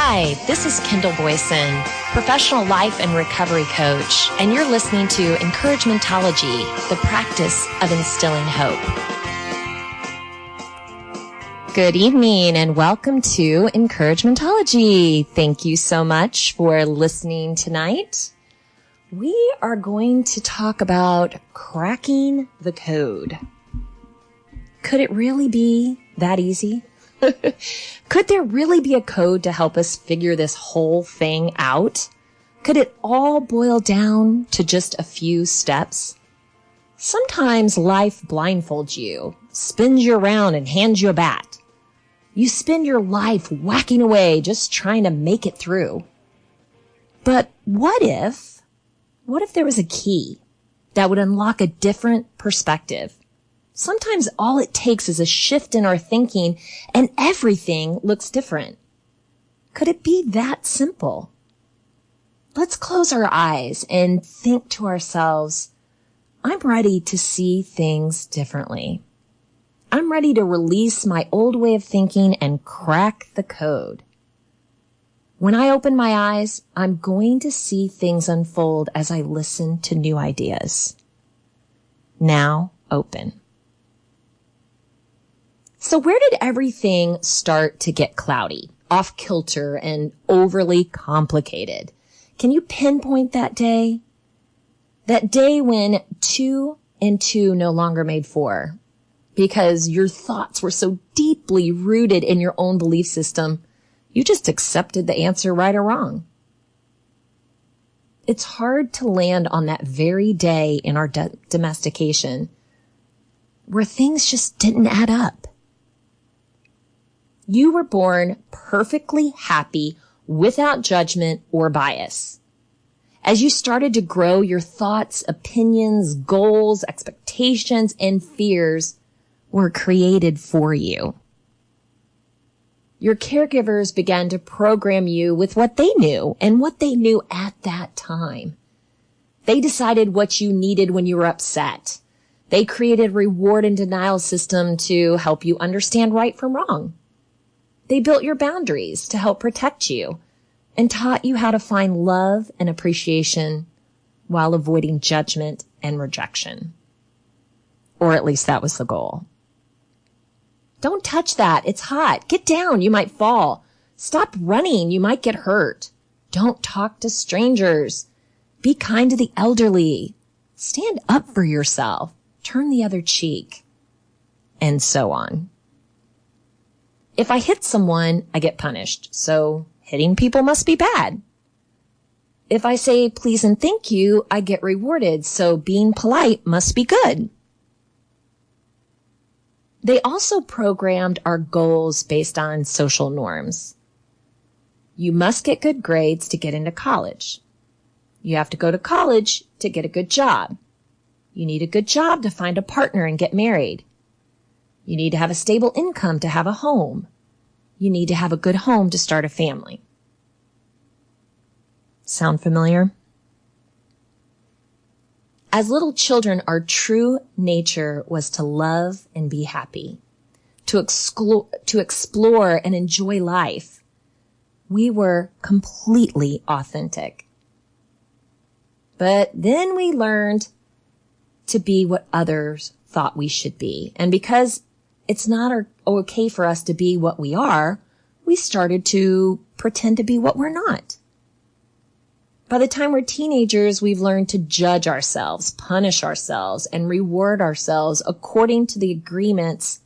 Hi, this is Kendall Boyson, professional life and recovery coach, and you're listening to Encouragementology, the practice of instilling hope. Good evening and welcome to Encouragementology. Thank you so much for listening tonight. We are going to talk about cracking the code. Could it really be that easy? Could there really be a code to help us figure this whole thing out? Could it all boil down to just a few steps? Sometimes life blindfolds you, spins you around, and hands you a bat. You spend your life whacking away, just trying to make it through. But what if there was a key that would unlock a different perspective? Sometimes all it takes is a shift in our thinking and everything looks different. Could it be that simple? Let's close our eyes and think to ourselves, I'm ready to see things differently. I'm ready to release my old way of thinking and crack the code. When I open my eyes, I'm going to see things unfold as I listen to new ideas. Now open. So where did everything start to get cloudy, off-kilter, and overly complicated? Can you pinpoint that day? That day when 2 and 2 no longer made 4 because your thoughts were so deeply rooted in your own belief system, you just accepted the answer right or wrong. It's hard to land on that very day in our domestication where things just didn't add up. You were born perfectly happy without judgment or bias. As you started to grow, your thoughts, opinions, goals, expectations, and fears were created for you. Your caregivers began to program you with what they knew and what they knew at that time. They decided what you needed when you were upset. They created a reward and denial system to help you understand right from wrong. They built your boundaries to help protect you and taught you how to find love and appreciation while avoiding judgment and rejection. Or at least that was the goal. Don't touch that. It's hot. Get down. You might fall. Stop running. You might get hurt. Don't talk to strangers. Be kind to the elderly. Stand up for yourself. Turn the other cheek. And so on. If I hit someone, I get punished, so hitting people must be bad. If I say please and thank you, I get rewarded, so being polite must be good. They also programmed our goals based on social norms. You must get good grades to get into college. You have to go to college to get a good job. You need a good job to find a partner and get married. You need to have a stable income to have a home. You need to have a good home to start a family. Sound familiar? As little children, our true nature was to love and be happy, to explore and enjoy life. We were completely authentic. But then we learned to be what others thought we should be. And because it's not okay for us to be what we are, we started to pretend to be what we're not. By the time we're teenagers, we've learned to judge ourselves, punish ourselves, and reward ourselves according to the agreements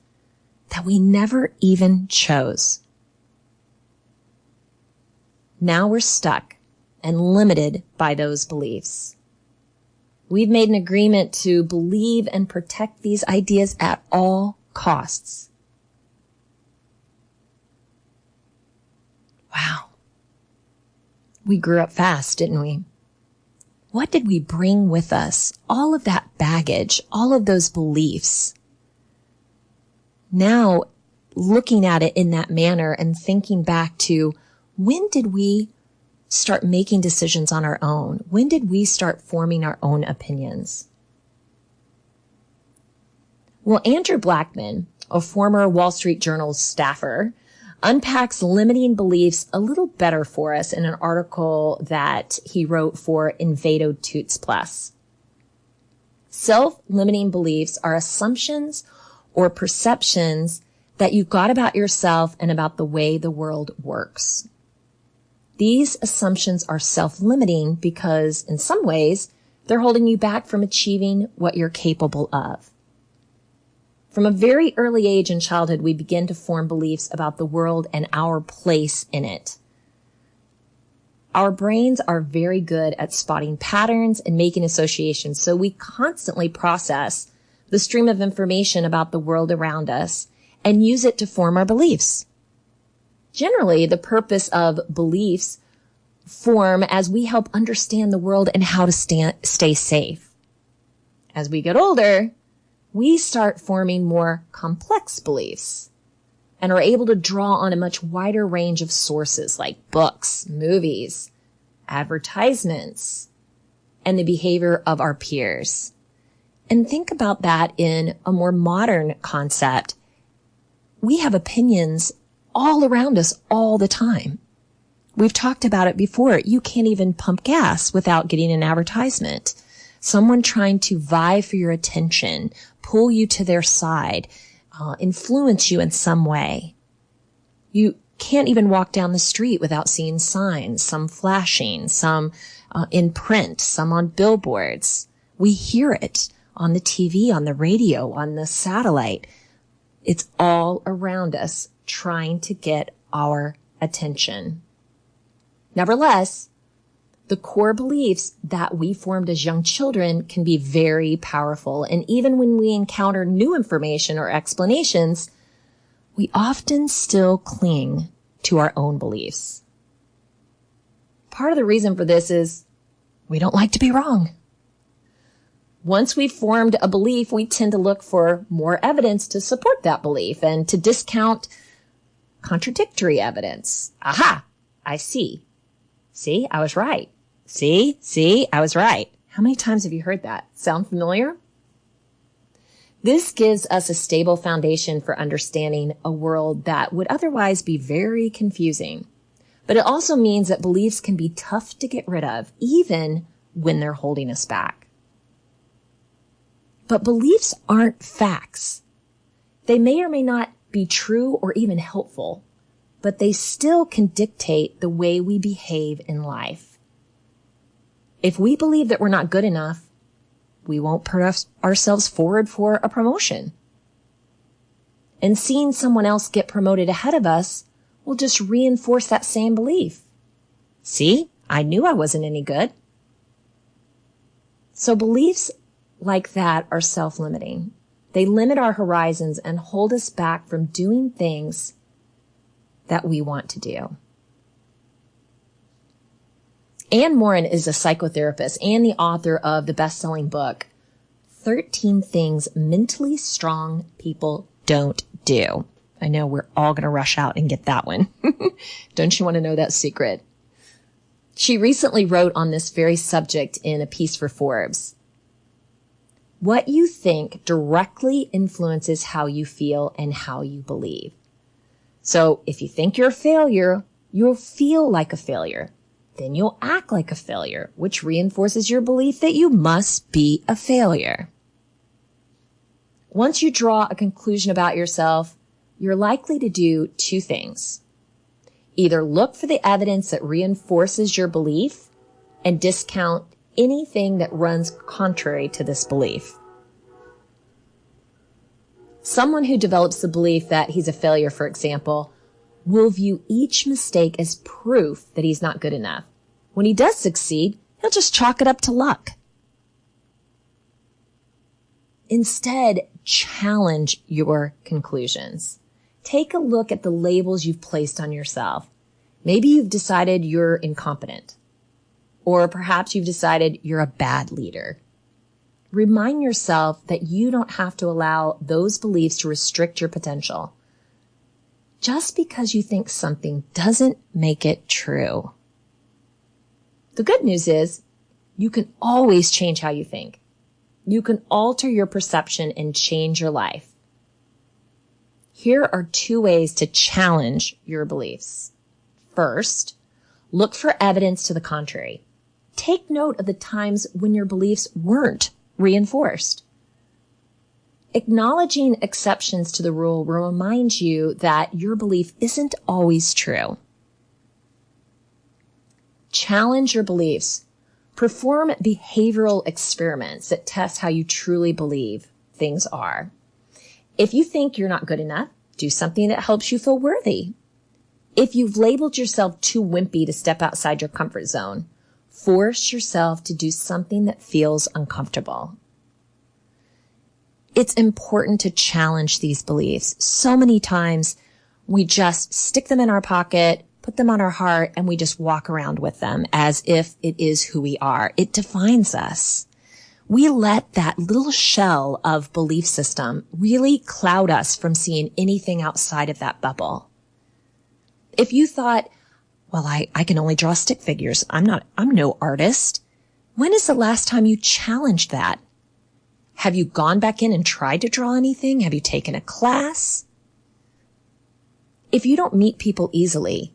that we never even chose. Now we're stuck and limited by those beliefs. We've made an agreement to believe and protect these ideas at all costs. Wow. We grew up fast, didn't we? What did we bring with us? All of that baggage, all of those beliefs. Now, looking at it in that manner and thinking back to when did we start making decisions on our own? When did we start forming our own opinions? Well, Andrew Blackman, a former Wall Street Journal staffer, unpacks limiting beliefs a little better for us in an article that he wrote for Invado Toots Plus. Self-limiting beliefs are assumptions or perceptions that you've got about yourself and about the way the world works. These assumptions are self-limiting because, in some ways, they're holding you back from achieving what you're capable of. From a very early age in childhood, we begin to form beliefs about the world and our place in it. Our brains are very good at spotting patterns and making associations, so we constantly process the stream of information about the world around us and use it to form our beliefs. Generally, the purpose of beliefs form as we help understand the world and how to stay safe. As we get older, we start forming more complex beliefs and are able to draw on a much wider range of sources like books, movies, advertisements, and the behavior of our peers. And think about that in a more modern concept. We have opinions all around us all the time. We've talked about it before. You can't even pump gas without getting an advertisement. Someone trying to vie for your attention, pull you to their side, influence you in some way. You can't even walk down the street without seeing signs, some flashing, some in print, some on billboards. We hear it on the TV, on the radio, on the satellite. It's all around us trying to get our attention. Nevertheless, the core beliefs that we formed as young children can be very powerful. And even when we encounter new information or explanations, we often still cling to our own beliefs. Part of the reason for this is we don't like to be wrong. Once we've formed a belief, we tend to look for more evidence to support that belief and to discount contradictory evidence. Aha, I see. See, I was right. See, I was right. How many times have you heard that? Sound familiar? This gives us a stable foundation for understanding a world that would otherwise be very confusing. But it also means that beliefs can be tough to get rid of, even when they're holding us back. But beliefs aren't facts. They may or may not be true or even helpful, but they still can dictate the way we behave in life. If we believe that we're not good enough, we won't put ourselves forward for a promotion. And seeing someone else get promoted ahead of us will just reinforce that same belief. See, I knew I wasn't any good. So beliefs like that are self-limiting. They limit our horizons and hold us back from doing things that we want to do. Anne Morin is a psychotherapist and the author of the best-selling book, 13 Things Mentally Strong People Don't Do. I know we're all going to rush out and get that one. Don't you want to know that secret? She recently wrote on this very subject in a piece for Forbes. What you think directly influences how you feel and how you believe. So if you think you're a failure, you'll feel like a failure. Then you'll act like a failure, which reinforces your belief that you must be a failure. Once you draw a conclusion about yourself, you're likely to do two things. Either look for the evidence that reinforces your belief and discount anything that runs contrary to this belief. Someone who develops the belief that he's a failure, for example, will view each mistake as proof that he's not good enough. When he does succeed, he'll just chalk it up to luck. Instead, challenge your conclusions. Take a look at the labels you've placed on yourself. Maybe you've decided you're incompetent, or perhaps you've decided you're a bad leader. Remind yourself that you don't have to allow those beliefs to restrict your potential. Just because you think something doesn't make it true. The good news is you can always change how you think. You can alter your perception and change your life. Here are 2 ways to challenge your beliefs. First, look for evidence to the contrary. Take note of the times when your beliefs weren't reinforced. Acknowledging exceptions to the rule will remind you that your belief isn't always true. Challenge your beliefs. Perform behavioral experiments that test how you truly believe things are. If you think you're not good enough, do something that helps you feel worthy. If you've labeled yourself too wimpy to step outside your comfort zone, force yourself to do something that feels uncomfortable. It's important to challenge these beliefs. So many times we just stick them in our pocket, put them on our heart, and we just walk around with them as if it is who we are. It defines us. We let that little shell of belief system really cloud us from seeing anything outside of that bubble. If you thought, well, I can only draw stick figures. I'm no artist. When is the last time you challenged that? Have you gone back in and tried to draw anything? Have you taken a class? If you don't meet people easily,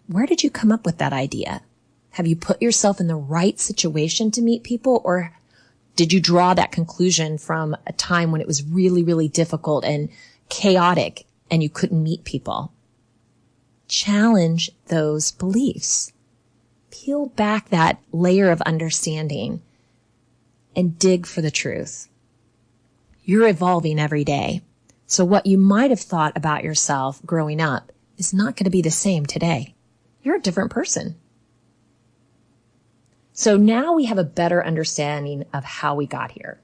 where did you come up with that idea? Have you put yourself in the right situation to meet people, or did you draw that conclusion from a time when it was really, really difficult and chaotic and you couldn't meet people? Challenge those beliefs. Peel back that layer of understanding and dig for the truth. You're evolving every day. So what you might have thought about yourself growing up is not going to be the same today. You're a different person. So now we have a better understanding of how we got here.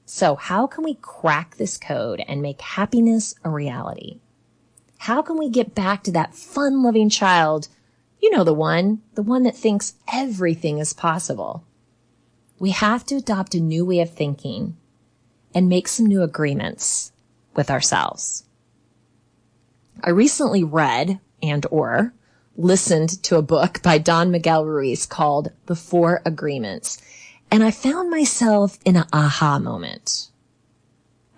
So how can we crack this code and make happiness a reality? How can we get back to that fun-loving child? You know, the one that thinks everything is possible. We have to adopt a new way of thinking and make some new agreements with ourselves. I recently read or listened to a book by Don Miguel Ruiz called The 4 Agreements, and I found myself in an aha moment.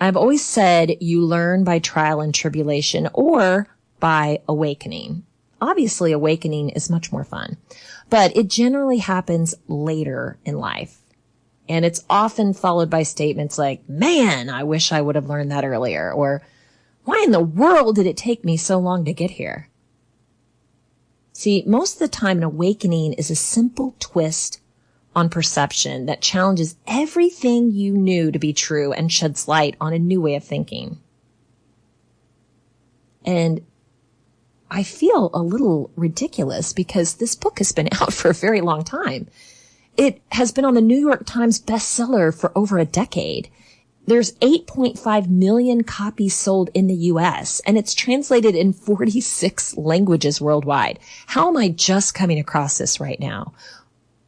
I've always said you learn by trial and tribulation or by awakening. Obviously, awakening is much more fun, but it generally happens later in life. And it's often followed by statements like, man, I wish I would have learned that earlier, or why in the world did it take me so long to get here? See, most of the time an awakening is a simple twist on perception that challenges everything you knew to be true and sheds light on a new way of thinking. And I feel a little ridiculous because this book has been out for a very long time. It has been on the New York Times bestseller for over a decade. There's 8.5 million copies sold in the U.S., and it's translated in 46 languages worldwide. How am I just coming across this right now?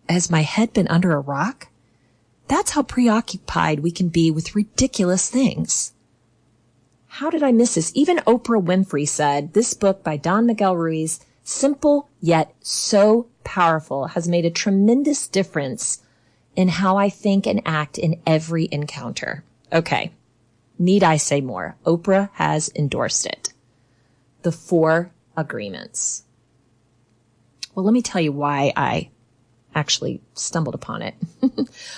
Has my head been under a rock? That's how preoccupied we can be with ridiculous things. How did I miss this? Even Oprah Winfrey said this book by Don Miguel Ruiz, simple yet so powerful, has made a tremendous difference in how I think and act in every encounter. Okay. Need I say more? Oprah has endorsed it. The 4 Agreements. Well, let me tell you why I actually stumbled upon it.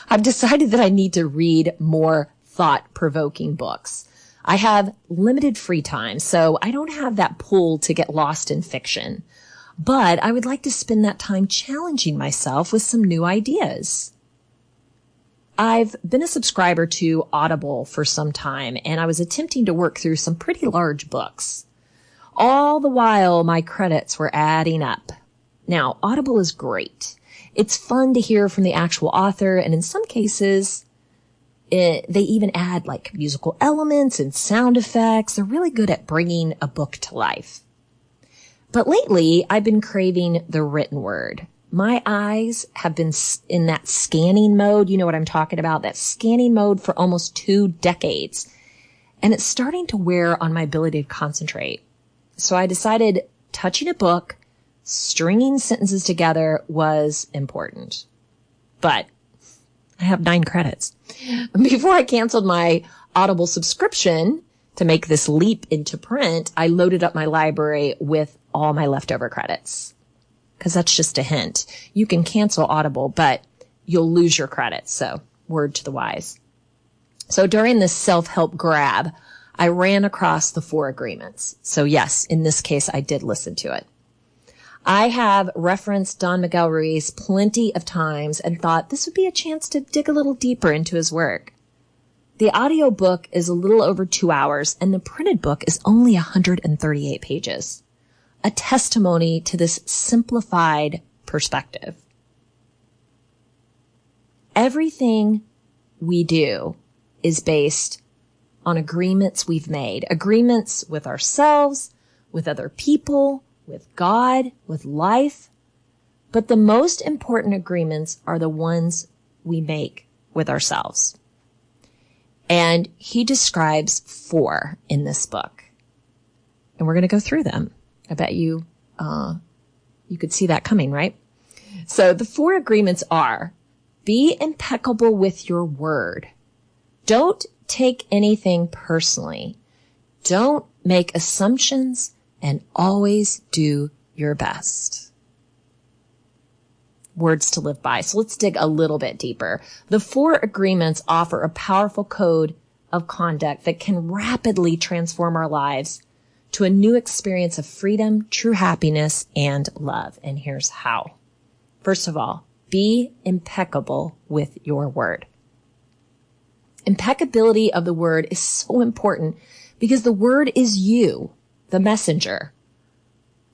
I've decided that I need to read more thought-provoking books. I have limited free time, so I don't have that pull to get lost in fiction. But I would like to spend that time challenging myself with some new ideas. I've been a subscriber to Audible for some time, and I was attempting to work through some pretty large books. All the while, my credits were adding up. Now, Audible is great. It's fun to hear from the actual author, and in some cases, they even add like musical elements and sound effects. They're really good at bringing a book to life. But lately, I've been craving the written word. My eyes have been in that scanning mode. You know what I'm talking about? That scanning mode for almost 2 decades. And it's starting to wear on my ability to concentrate. So I decided touching a book, stringing sentences together was important. But I have 9 credits. Before I canceled my Audible subscription to make this leap into print, I loaded up my library with all my leftover credits. Because that's just a hint. You can cancel Audible, but you'll lose your credits. So, word to the wise. So during this self-help grab, I ran across the 4 agreements. So yes, in this case, I did listen to it. I have referenced Don Miguel Ruiz plenty of times and thought this would be a chance to dig a little deeper into his work. The audio book is a little over 2 hours, and the printed book is only 138 pages. A testimony to this simplified perspective. Everything we do is based on agreements we've made. Agreements with ourselves, with other people, with God, with life. But the most important agreements are the ones we make with ourselves. And he describes 4 in this book. And we're going to go through them. I bet you could see that coming, right? So the 4 agreements are: be impeccable with your word. Don't take anything personally. Don't make assumptions, and always do your best. Words to live by. So let's dig a little bit deeper. The 4 agreements offer a powerful code of conduct that can rapidly transform our lives to a new experience of freedom, true happiness, and love. And here's how. First of all, be impeccable with your word. Impeccability of the word is so important because the word is you, the messenger.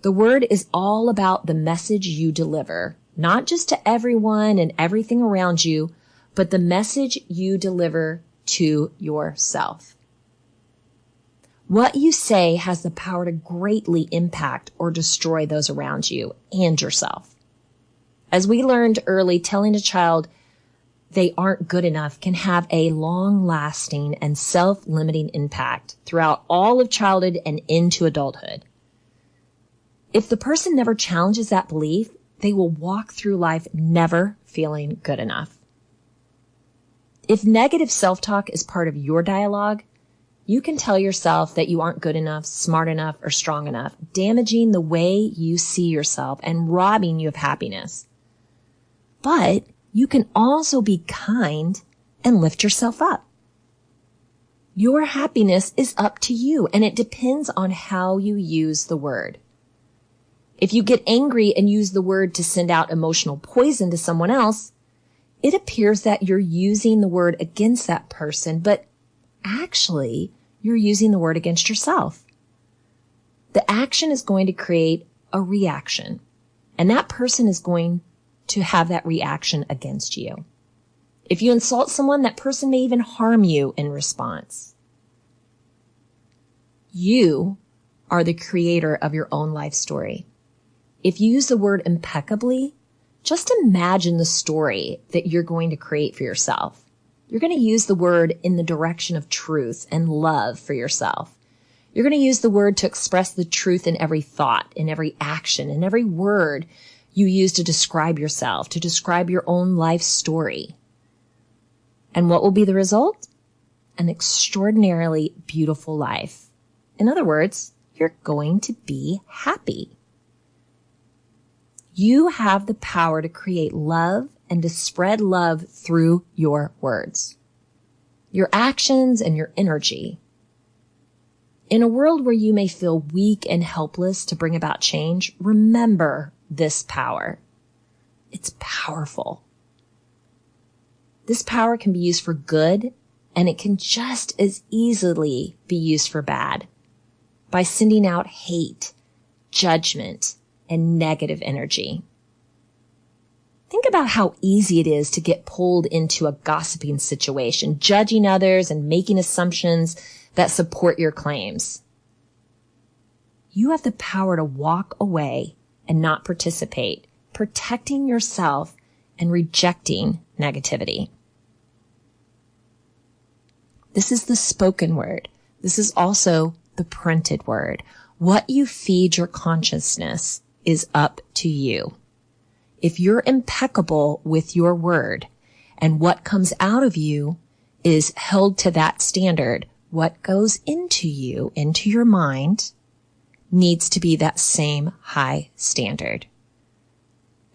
The word is all about the message you deliver, not just to everyone and everything around you, but the message you deliver to yourself. What you say has the power to greatly impact or destroy those around you and yourself. As we learned early, telling a child they aren't good enough can have a long-lasting and self-limiting impact throughout all of childhood and into adulthood. If the person never challenges that belief, they will walk through life never feeling good enough. If negative self-talk is part of your dialogue, you can tell yourself that you aren't good enough, smart enough, or strong enough, damaging the way you see yourself and robbing you of happiness. But you can also be kind and lift yourself up. Your happiness is up to you, and it depends on how you use the word. If you get angry and use the word to send out emotional poison to someone else, it appears that you're using the word against that person, but actually, you're using the word against yourself. The action is going to create a reaction, and that person is going to have that reaction against you. If you insult someone, that person may even harm you in response. You are the creator of your own life story. If you use the word impeccably, just imagine the story that you're going to create for yourself. You're going to use the word in the direction of truth and love for yourself. You're going to use the word to express the truth in every thought, in every action, in every word you use to describe yourself, to describe your own life story. And what will be the result? An extraordinarily beautiful life. In other words, you're going to be happy. You have the power to create love and to spread love through your words, your actions, and your energy. In a world where you may feel weak and helpless to bring about change, remember this power. It's powerful. This power can be used for good, and it can just as easily be used for bad by sending out hate, judgment, and negative energy. Think about how easy it is to get pulled into a gossiping situation, judging others and making assumptions that support your claims. You have the power to walk away and not participate, protecting yourself and rejecting negativity. This is the spoken word. This is also the printed word. What you feed your consciousness is up to you. If you're impeccable with your word and what comes out of you is held to that standard, what goes into you, into your mind, needs to be that same high standard.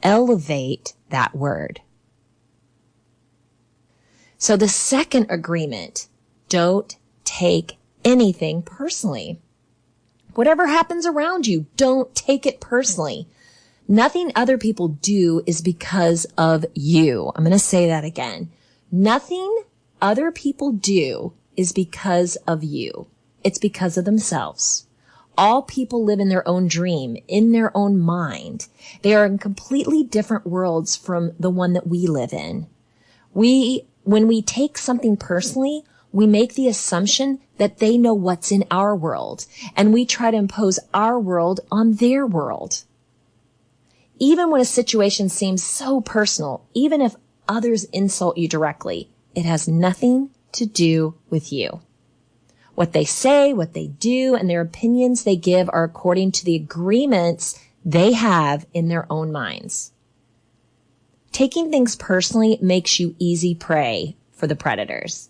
Elevate that word. So the second agreement, don't take anything personally. Whatever happens around you, don't take it personally. Nothing other people do is because of you. I'm going to say that again. Nothing other people do is because of you. It's because of themselves. All people live in their own dream, in their own mind. They are in completely different worlds from the one that we live in. When we take something personally, we make the assumption that they know what's in our world, and we try to impose our world on their world. Even when a situation seems so personal, even if others insult you directly, it has nothing to do with you. What they say, what they do, and their opinions they give are according to the agreements they have in their own minds. Taking things personally makes you easy prey for the predators.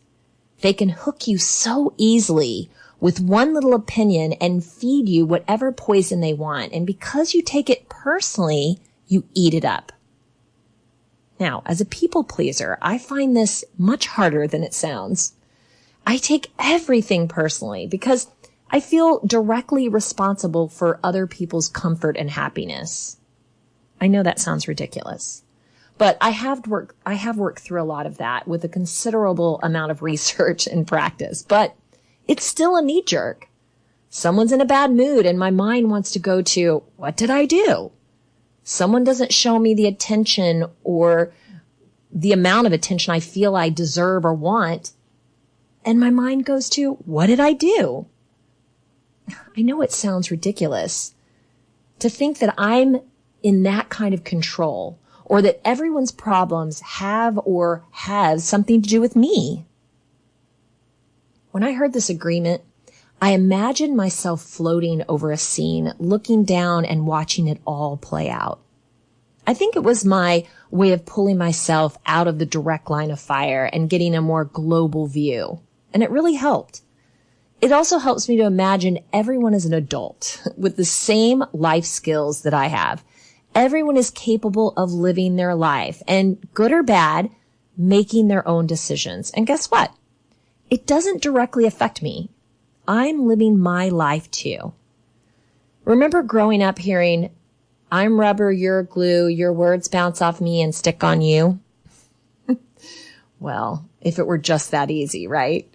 They can hook you so easily with one little opinion and feed you whatever poison they want. And because you take it personally, you eat it up. Now, as a people pleaser, I find this much harder than it sounds. I take everything personally because I feel directly responsible for other people's comfort and happiness. I know that sounds ridiculous. But I have worked through a lot of that with a considerable amount of research and practice, but it's still a knee jerk. Someone's in a bad mood and my mind wants to go to, what did I do? Someone doesn't show me the attention or the amount of attention I feel I deserve or want. And my mind goes to, what did I do? I know it sounds ridiculous to think that I'm in that kind of control, or that everyone's problems have something to do with me. When I heard this agreement, I imagined myself floating over a scene, looking down and watching it all play out. I think it was my way of pulling myself out of the direct line of fire and getting a more global view. And it really helped. It also helps me to imagine everyone as an adult with the same life skills that I have. Everyone is capable of living their life and, good or bad, making their own decisions. And guess what? It doesn't directly affect me. I'm living my life too. Remember growing up hearing, I'm rubber, you're glue, your words bounce off me and stick on you? Well, if it were just that easy, right?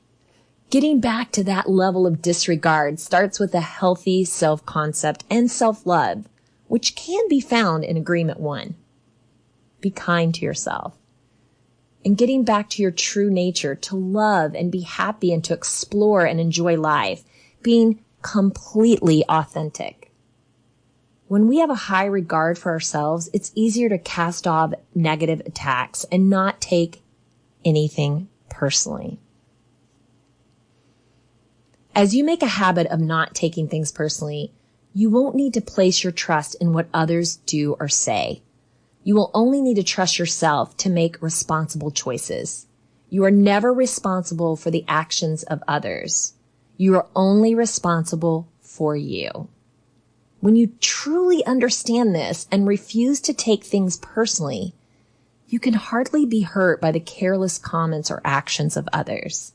Getting back to that level of disregard starts with a healthy self-concept and self-love, which can be found in Agreement 1. Be kind to yourself. And getting back to your true nature, to love and be happy and to explore and enjoy life, being completely authentic. When we have a high regard for ourselves, it's easier to cast off negative attacks and not take anything personally. As you make a habit of not taking things personally, you won't need to place your trust in what others do or say. You will only need to trust yourself to make responsible choices. You are never responsible for the actions of others. You are only responsible for you. When you truly understand this and refuse to take things personally, you can hardly be hurt by the careless comments or actions of others.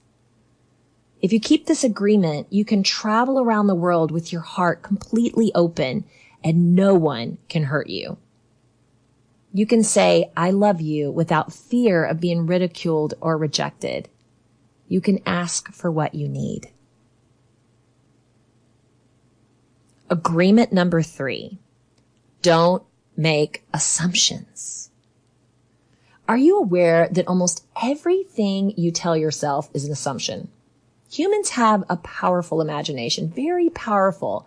If you keep this agreement, you can travel around the world with your heart completely open and no one can hurt you. You can say, I love you without fear of being ridiculed or rejected. You can ask for what you need. Agreement number 3. Don't make assumptions. Are you aware that almost everything you tell yourself is an assumption? Humans have a powerful imagination, very powerful,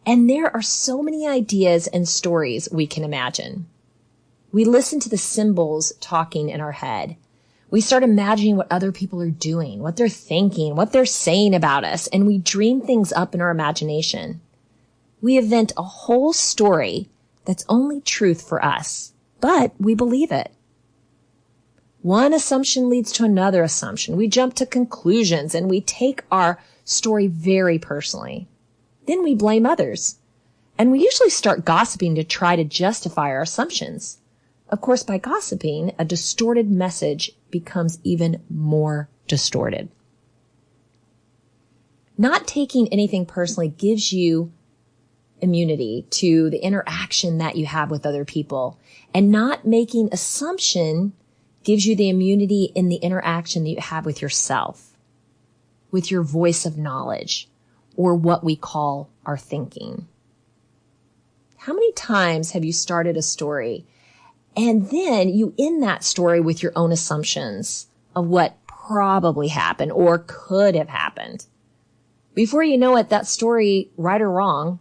and there are so many ideas and stories we can imagine. We listen to the symbols talking in our head. We start imagining what other people are doing, what they're thinking, what they're saying about us, and we dream things up in our imagination. We invent a whole story that's only truth for us, but we believe it. One assumption leads to another assumption. We jump to conclusions and we take our story very personally. Then we blame others. And we usually start gossiping to try to justify our assumptions. Of course, by gossiping, a distorted message becomes even more distorted. Not taking anything personally gives you immunity to the interaction that you have with other people. And not making assumption gives you the immunity in the interaction that you have with yourself, with your voice of knowledge, or what we call our thinking. How many times have you started a story and then you end that story with your own assumptions of what probably happened or could have happened? Before you know it, that story, right or wrong,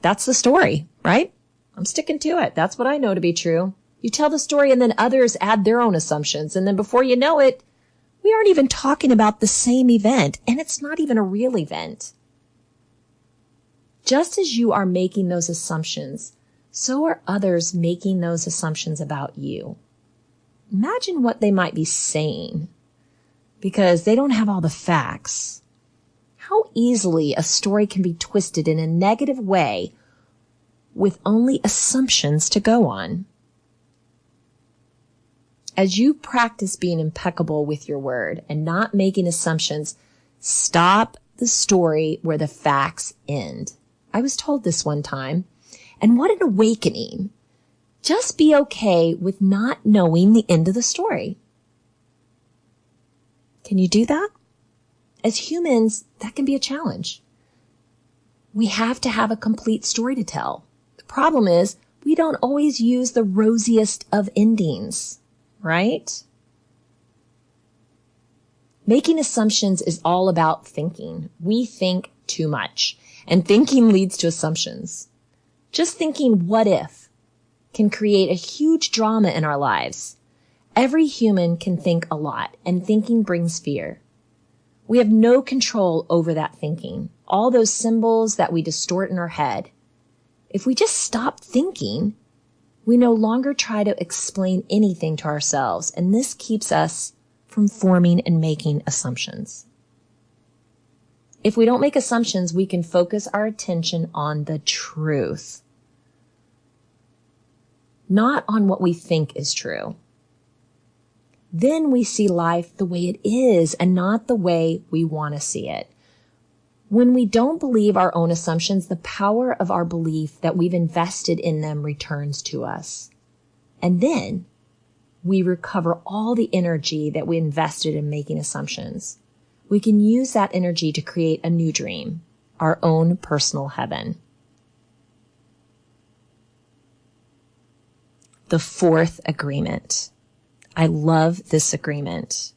that's the story, right? I'm sticking to it. That's what I know to be true. You tell the story and then others add their own assumptions. And then before you know it, we aren't even talking about the same event. And it's not even a real event. Just as you are making those assumptions, so are others making those assumptions about you. Imagine what they might be saying because they don't have all the facts. How easily a story can be twisted in a negative way with only assumptions to go on. As you practice being impeccable with your word and not making assumptions, stop the story where the facts end. I was told this one time, and what an awakening. Just be okay with not knowing the end of the story. Can you do that? As humans, that can be a challenge. We have to have a complete story to tell. The problem is we don't always use the rosiest of endings, right? Making assumptions is all about thinking. We think too much, and thinking leads to assumptions. Just thinking what if can create a huge drama in our lives. Every human can think a lot, and thinking brings fear. We have no control over that thinking, all those symbols that we distort in our head. If we just stop thinking, we no longer try to explain anything to ourselves, and this keeps us from forming and making assumptions. If we don't make assumptions, we can focus our attention on the truth, not on what we think is true. Then we see life the way it is and not the way we want to see it. When we don't believe our own assumptions, the power of our belief that we've invested in them returns to us. And then we recover all the energy that we invested in making assumptions. We can use that energy to create a new dream, our own personal heaven. The fourth agreement. I love this agreement.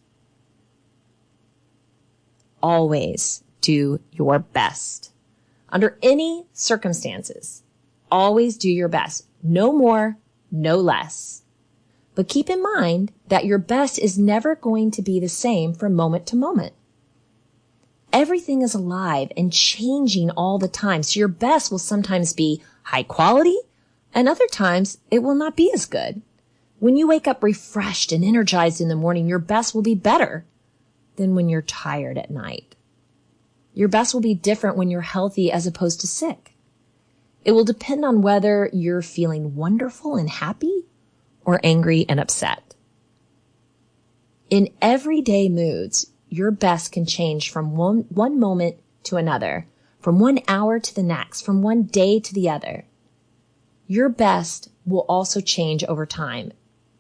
Always do your best. Under any circumstances, always do your best. No more, no less. But keep in mind that your best is never going to be the same from moment to moment. Everything is alive and changing all the time. So your best will sometimes be high quality and other times it will not be as good. When you wake up refreshed and energized in the morning, your best will be better than when you're tired at night. Your best will be different when you're healthy as opposed to sick. It will depend on whether you're feeling wonderful and happy or angry and upset. In everyday moods, your best can change from one moment to another, from 1 hour to the next, from one day to the other. Your best will also change over time.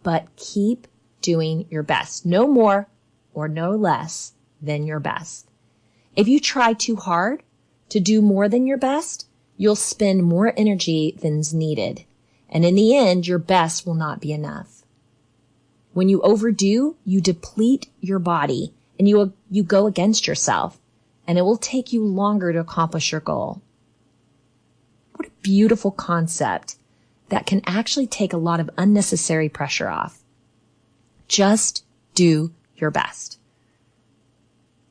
But keep doing your best. No more or no less than your best. If you try too hard to do more than your best, you'll spend more energy than's needed. And in the end, your best will not be enough. When you overdo, you deplete your body and you go against yourself, and it will take you longer to accomplish your goal. What a beautiful concept that can actually take a lot of unnecessary pressure off. Just do your best.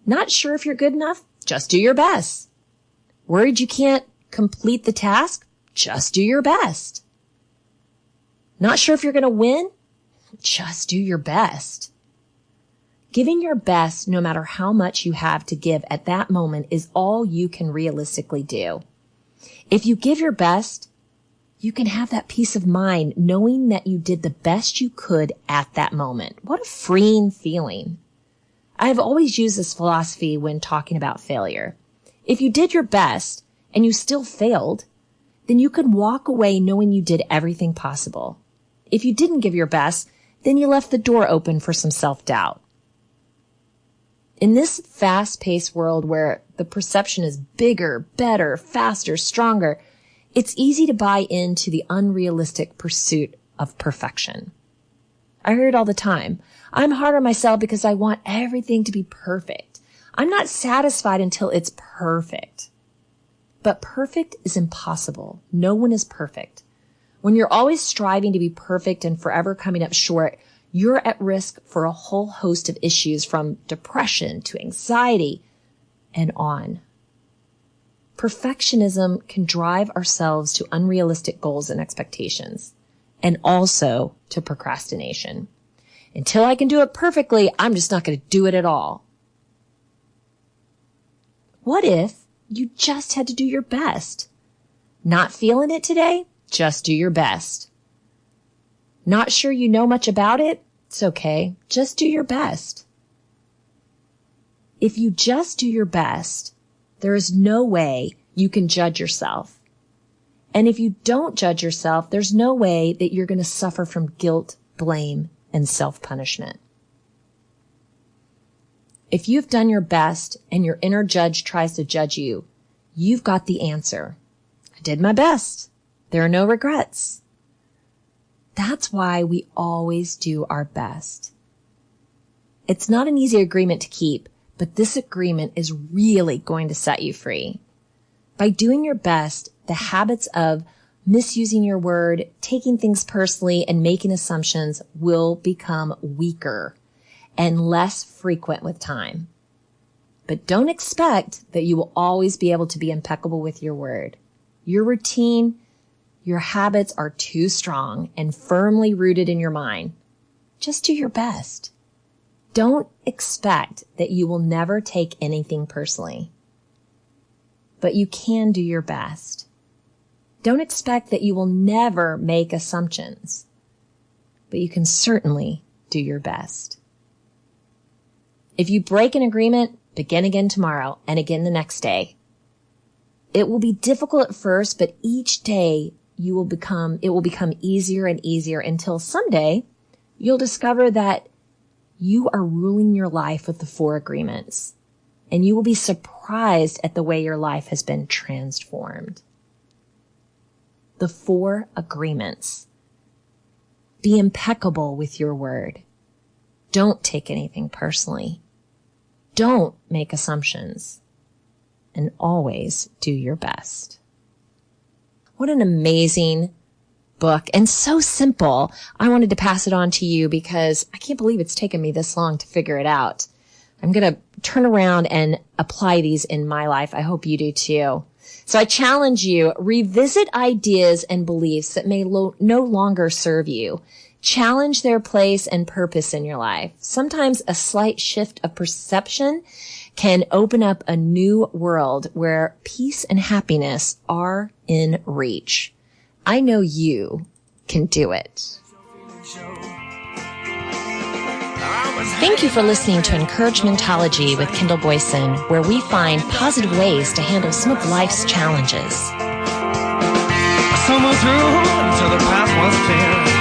Not sure if you're good enough? Just do your best. Worried you can't complete the task? Just do your best. Not sure if you're going to win? just do your best. Giving your best, no matter how much you have to give at that moment, is all you can realistically do. If you give your best, you can have that peace of mind knowing that you did the best you could at that moment. What a freeing feeling. I've always used this philosophy when talking about failure. If you did your best and you still failed, then you can walk away knowing you did everything possible. If you didn't give your best, then you left the door open for some self-doubt. In this fast-paced world where the perception is bigger, better, faster, stronger, it's easy to buy into the unrealistic pursuit of perfection. I hear it all the time. I'm hard on myself because I want everything to be perfect. I'm not satisfied until it's perfect. But perfect is impossible. No one is perfect. When you're always striving to be perfect and forever coming up short, you're at risk for a whole host of issues from depression to anxiety and on. Perfectionism can drive ourselves to unrealistic goals and expectations, and also to procrastination. Until I can do it perfectly, I'm just not going to do it at all. What if you just had to do your best? Not feeling it today? Just do your best. Not sure you know much about it? It's okay. Just do your best. If you just do your best, there is no way you can judge yourself. And if you don't judge yourself, there's no way that you're going to suffer from guilt, blame, and self-punishment. If you've done your best and your inner judge tries to judge you, you've got the answer. I did my best. There are no regrets. That's why we always do our best. It's not an easy agreement to keep, but this agreement is really going to set you free. By doing your best, the habits of misusing your word, taking things personally, and making assumptions will become weaker and less frequent with time. But don't expect that you will always be able to be impeccable with your word. Your routine, your habits are too strong and firmly rooted in your mind. Just do your best. Don't expect that you will never take anything personally. But you can do your best. Don't expect that you will never make assumptions. But you can certainly do your best. If you break an agreement, begin again tomorrow and again the next day. It will be difficult at first, but each day it will become easier and easier until someday you'll discover that you are ruling your life with the 4 agreements, and you will be surprised at the way your life has been transformed. The 4 agreements. Be impeccable with your word. Don't take anything personally. Don't make assumptions. And always do your best. What an amazing book, and so simple. I wanted to pass it on to you because I can't believe it's taken me this long to figure it out. I'm going to turn around and apply these in my life. I hope you do too. So I challenge you, revisit ideas and beliefs that may no longer serve you. Challenge their place and purpose in your life. Sometimes a slight shift of perception can open up a new world where peace and happiness are in reach. I know you can do it. Thank you for listening to Encouragementology with Kendall Boyson, where we find positive ways to handle some of life's challenges. Someone through until the path was clear.